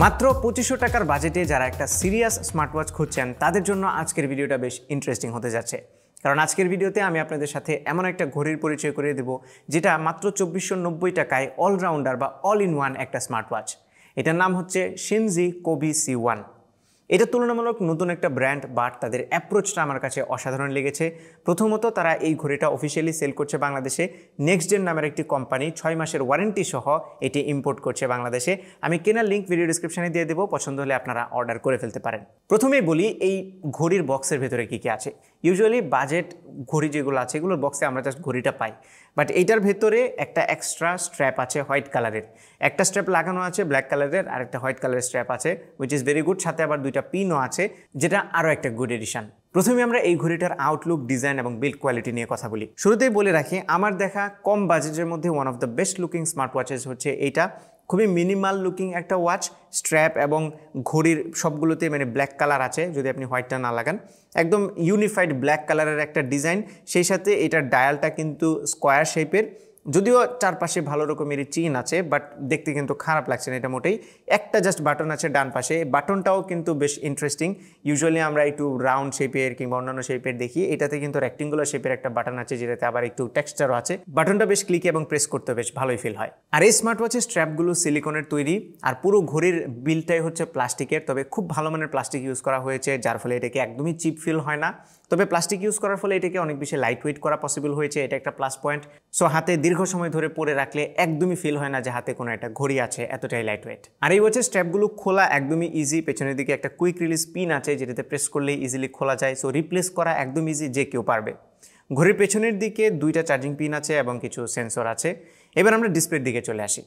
মাত্র 2500 টাকার বাজেটে যারা একটা সিরিয়াস স্মার্টওয়াচ খুঁজছেন তাদের জন্য আজকের ভিডিওটা বেশ ইন্টারেস্টিং হতে যাচ্ছে। কারণ আজকের ভিডিওতে আমি আপনাদের সাথে এমন একটা ঘড়ির পরিচয় করিয়ে দেব যেটা মাত্র 2490 টাকায় অলরাউন্ডার বা অল ইন ওয়ান একটা স্মার্টওয়াচ। এটার নাম হচ্ছে Xinji Cobee C1। এটা তুলনামূলক নতুন একটা ব্র্যান্ড, বাট তাদের অ্যাপ্রোচটা আমার কাছে অসাধারণ লেগেছে। প্রথমত তারা এই ঘড়িটা অফিসিয়ালি সেল করছে বাংলাদেশে। নেক্সট জেন নামের একটি কোম্পানি 6 মাসের ওয়ারেন্টি সহ এটি ইম্পোর্ট করছে বাংলাদেশে। আমি কেনার লিঙ্ক ভিডিও ডিসক্রিপশনে দিয়ে দেবো, পছন্দ হলে আপনারা অর্ডার করে ফেলতে পারেন। প্রথমেই বলি এই ঘড়ির বক্সের ভেতরে কী কী আছে। ইউজুয়ালি বাজেট ঘড়ি যেগুলো আছে এগুলোর বক্সে আমরা জাস্ট ঘড়িটা পাই, বাট এইটার ভেতরে একটা এক্সট্রা স্ট্র্যাপ আছে হোয়াইট কালারের, একটা স্ট্র্যাপ লাগানো আছে ব্ল্যাক কালারের আর একটা হোয়াইট কালারের স্ট্র্যাপ আছে, উইচ ইজ ভেরি গুড। সাথে আবার দুইটা পিনও আছে, যেটা আরও একটা গুড এডিশন। প্রথমে আমরা এই ঘড়িটার আউটলুক, ডিজাইন এবং বিল্ড কোয়ালিটি নিয়ে কথা বলি। শুরুতেই বলে রাখি, আমার দেখা কম বাজেটের মধ্যে one of the best looking smart watches হচ্ছে এইটা। খুবই মিনিমাল লুকিং একটা ওয়াচ। স্ট্র্যাপ এবং ঘড়ির সবগুলোতে ব্ল্যাক কালার আছে, যদি আপনি হোয়াইটটা না লাগান। একদম ইউনিফাইড ব্ল্যাক কালারের একটা ডিজাইন, সেই সাথে এটার ডায়ালটা কিন্তু স্কোয়ার শেপের, যদিও চারপাশে ভালো রকমের চিন আছে, বাট দেখতে কিন্তু খারাপ লাগছে না এটা মোটেই। একটা জাস্ট বাটন আছে ডান পাশে, বাটনটাও কিন্তু বেশ ইন্টারেস্টিং। ইউজুয়ালি আমরা একটু রাউন্ড শেপের কিংবা অন্যান্য শেপের দেখি, এটাতে কিন্তু রেক্টেঙ্গুলার শেপের একটা বাটন আছে, যেটাতে আবার একটু টেক্সচারও আছে। বাটনটা বেশ ক্লিক এবং প্রেস করতে বেশ ভালোই ফিল হয়। আর এই স্মার্ট ওয়াচের স্ট্র্যাপগুলো সিলিকনের তৈরি, আর পুরো ঘড়ির বিলটাই হচ্ছে প্লাস্টিকের, তবে খুব ভালো মানের প্লাস্টিক ইউজ করা হয়েছে, যার ফলে এটাকে একদমই চিপ ফিল হয় না। তবে প্লাস্টিক ইউজ করার ফলে এটাকে অনেক বেশি লাইট ওয়েট করা পসিবল হয়েছে, এটা একটা প্লাস পয়েন্ট। সো হাতে দীর্ঘ সময় ধরে পরে রাখলে একদমই ফিল হয় না যে হাতে কোনো একটা ঘড়ি আছে, এতটাই লাইট ওয়েট। আর এই ওয়াচের স্ট্র্যাপগুলো খোলা একদমই ইজি। পেছনের দিকে একটা কুইক রিলিজ পিন আছে, যেটাতে প্রেস করলে ইজিলি খোলা যায়। সো রিপ্লেস করা একদম ইজি, যে কেউ পারবে। ঘড়ির পেছনের দিকে দুইটা চার্জিং পিন আছে এবং কিছু সেন্সর আছে। এবার আমরা ডিসপ্লের দিকে চলে আসি।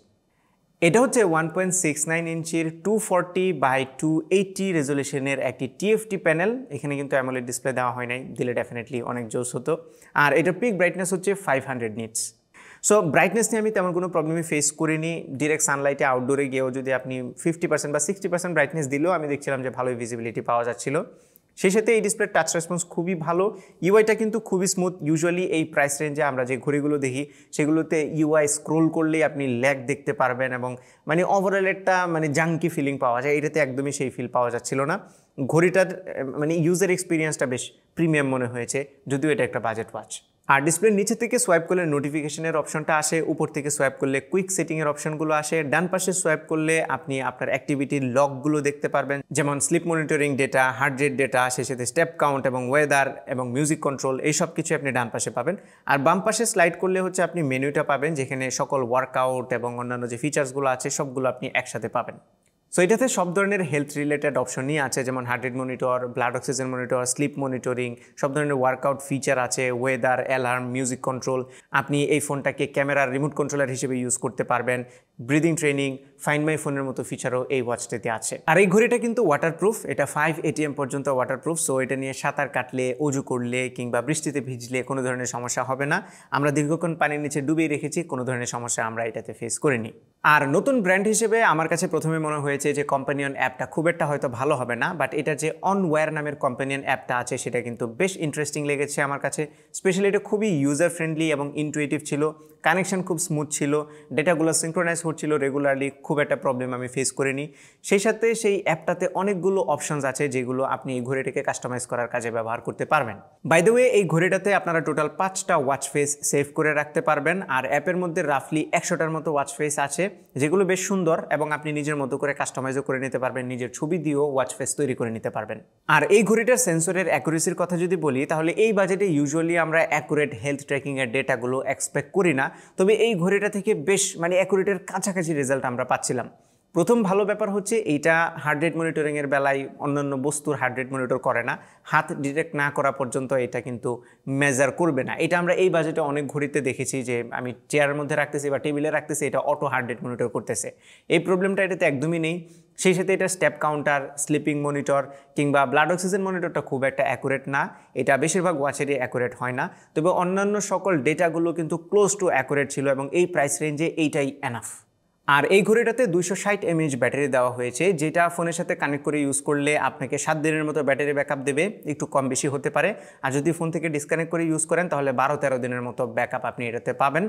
এটা হচ্ছে 1.69 ইঞ্চির 240x280 রেজলিউশনের একটি টিএফটি প্যানেল। এখানে কিন্তু অ্যামোলেড ডিসপ্লে দেওয়া হয় নাই, দিলে ডেফিনেটলি অনেক জোস হতো। আর এটার পিক ব্রাইটনেস হচ্ছে 500 নিটস। সো ব্রাইটনেস নিয়ে আমি তেমন কোনো প্রবলেমই ফেস করিনি। ডিরেক্ট সানলাইটে আউটডোরে গিয়েও যদি আপনি 50% বা 60% ব্রাইটনেস দিলেও আমি দেখছিলাম যে ভালোই ভিজিবিলিটি পাওয়া যাচ্ছিল। সেই সাথে এই ডিসপ্লের টাচ রেসপন্স খুবই ভালো। ইউআইটা কিন্তু খুবই স্মুথ। ইউজুয়ালি এই প্রাইস রেঞ্জে আমরা যে ঘড়িগুলো দেখি সেগুলোতে ইউআই স্ক্রোল করলেই আপনি ল্যাগ দেখতে পারবেন এবং ওভারঅল একটা জাঙ্কি ফিলিং পাওয়া যায়। এটাতে একদমই সেই ফিল পাওয়া যাচ্ছিল না। ঘড়িটার ইউজার এক্সপিরিয়েন্সটা বেশ প্রিমিয়াম মনে হয়েছে, যদিও এটা একটা বাজেট ওয়াচ। আর ডিসপ্লের নিচে থেকে সোয়াইপ করলে নোটিফিকেশনের অপশনটা আসে, উপর থেকে সোয়াইপ করলে কুইক সেটিংয়ের অপশনগুলো আসে, ডান পাশে সোয়াইপ করলে আপনি আপনার অ্যাক্টিভিটির লগগুলো দেখতে পারবেন, যেমন slip monitoring data, heart rate data, সেই সাথে স্টেপ কাউন্ট এবং ওয়েদার এবং মিউজিক কন্ট্রোল, এই সব কিছু আপনি ডান পাশে পাবেন। আর বাম পাশে স্লাইড করলে হচ্ছে আপনি মেনুটা পাবেন, যেখানে সকল ওয়ার্কআউট এবং অন্যান্য যে ফিচার্সগুলো আছে সবগুলো আপনি একসাথে পাবেন। সো এটাতে সব ধরনের হেলথ রিলেটেড অপশনই আছে, যেমন heart rate monitor, blood oxygen monitor, slip monitoring, সব ধরনের ওয়ার্কআউট ফিচার আছে, ওয়েদার, অ্যালার্ম, মিউজিক কন্ট্রোল। আপনি এই ফোনটাকে ক্যামেরার রিমোট কন্ট্রোলার হিসেবে ইউজ করতে পারবেন। ব্রিদিং ট্রেনিং, ফাইন্ড মাই ফোনের মতো ফিচারও এই ওয়াচটাতে আছে। আর এই ঘড়িটা কিন্তু ওয়াটারপ্রুফ, এটা 5 ATM পর্যন্ত ওয়াটারপ্রুফ। সো এটা নিয়ে সাঁতার কাটলে, অজু করলে কিংবা বৃষ্টিতে ভিজলে কোনো ধরনের সমস্যা হবে না। আমরা দীর্ঘক্ষণ পানির নিচে ডুবিয়ে রেখেছি, কোনো ধরনের সমস্যা আমরা এটাতে ফেস করিনি। আর নতুন ব্র্যান্ড হিসেবে আমার কাছে প্রথমে মনে হয়েছে যে কম্পানিয়ন অ্যাপটা খুব একটা হয়তো ভালো হবে না, বাট এটা যে অনওয়্যার নামের কম্পানিয়ন অ্যাপটা আছে সেটা কিন্তু বেশ ইন্টারেস্টিং লেগেছে আমার কাছে। স্পেশালি এটা খুবই ইউজার ফ্রেন্ডলি এবং ইনটুইটিভ ছিল, কানেকশন খুব স্মুথ ছিল, ডেটাগুলো সিনক্রোনাইজ হচ্ছিল রেগুলারলি, খুব একটা প্রবলেম আমি ফেস করিনি। সেই সাথে সেই অ্যাপটাতে অনেকগুলো অপশনস আছে যেগুলো আপনি এই ঘড়িটাকে কাস্টমাইজ করার কাজে ব্যবহার করতে পারবেন। বাই দ্য ওয়ে, এই ঘড়িটাতে আপনারা টোটাল 5টা ওয়াচ ফেস সেভ করে রাখতে পারবেন। আর অ্যাপের মধ্যে রাফলি 100টার মতো ওয়াচ ফেস আছে, যেগুলো বেশ সুন্দর এবং আপনি নিজের মতো করে কাস্টমাইজও করে নিতে পারবেন, নিজের ছবি দিয়েও ওয়াচ ফেস তৈরি করে নিতে পারবেন। আর এই ঘড়িটার সেন্সরের অ্যাকুরেসির কথা যদি বলি, তাহলে এই বাজেটে ইউজুয়ালি আমরা অ্যাকুরেট হেলথ ট্র্যাকিংয়ের ডেটাগুলো এক্সপেক্ট করি না, তবে এই ঘড়িটা থেকে বেশ অ্যাকুরেটের কাছাকাছি রেজাল্ট আমরা পাচ্ছিলাম। প্রথম ভালো ব্যাপার হচ্ছে এইটা হার্ট রেট মনিটরিংয়ের বেলায় অন্যান্য বস্তুর হার্ট রেট মনিটর করে না, হাত ডিটেক্ট না করা পর্যন্ত এটা কিন্তু মেজার করবে না। এটা আমরা এই বাজেটে অনেক ঘড়িতে দেখেছি যে আমি চেয়ারের মধ্যে রাখতেছি বা টেবিলে রাখতেছি, এটা অটো হার্ট রেট মনিটর করতেছে। এই প্রবলেমটা এটাতে একদমই নেই। সেই সাথে এটা স্টেপ কাউন্টার, স্লিপিং মনিটর কিংবা ব্লাড অক্সিজেন মনিটরটা খুব একটা অ্যাকুরেট না, এটা বেশিরভাগ ওয়াচেরই অ্যাকুরেট হয় না, তবে অন্যান্য সকল ডেটাগুলো কিন্তু ক্লোজ টু অ্যাকুরেট ছিল এবং এই প্রাইস রেঞ্জে এইটাই এনাফ। আর এই ঘড়িটাতে 260 mAh ব্যাটারি দেওয়া হয়েছে, যেটা ফোনের সাথে কানেক্ট করে ইউজ করলে আপনাকে 7 দিনের মতো ব্যাটারি ব্যাকআপ দেবে, একটু কম বেশি হতে পারে। আর যদি ফোন থেকে ডিসকানেক্ট করে ইউজ করেন তাহলে 12-13 দিনের মতো ব্যাকআপ আপনি এটাতে পাবেন,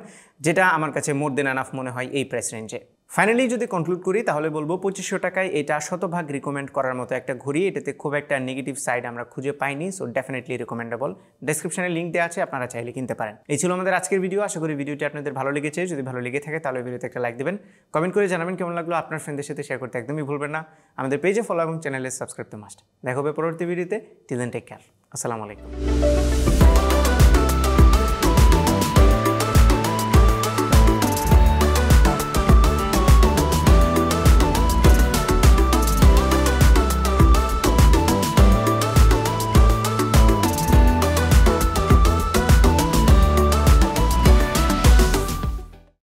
যেটা আমার কাছে মোর দেন এনাফ মনে হয় এই প্রাইস রেঞ্জে। ফাইনালি যদি কনক্লুড করি তাহলে বলবো 2500 টাকায় এটা শতভাগ রিকমেন্ড করার মতো একটা ঘড়ি। এটাতে খুব একটা নেগেটিভ সাইড আমরা খুঁজে পাইনি, সো ডেফিনেটলি রিকমেন্ডেবল। ডেসক্রিপশনে লিঙ্ক দেওয়া আছে, আপনারা চাইলে কিনতে পারেন। এই ছিল আমাদের আজকের ভিডিও। আশা করি ভিডিওটি আপনাদের ভালো লেগেছে। যদি ভালো লেগে থাকে তাহলে ভিডিওতে একটা লাইক দেবেন, কমেন্ট করে জানাবেন কেমন লাগলো। আপনার ফ্রেন্ডদের সাথে শেয়ার করতে একদমই ভুলবেন না। আমাদের পেজে ফলো এবং চ্যানেলে সাবস্ক্রাইব তো মাস্ট। দেখা হবে পরবর্তী ভিডিওতে। Till then take care. আসসালামু আলাইকুম।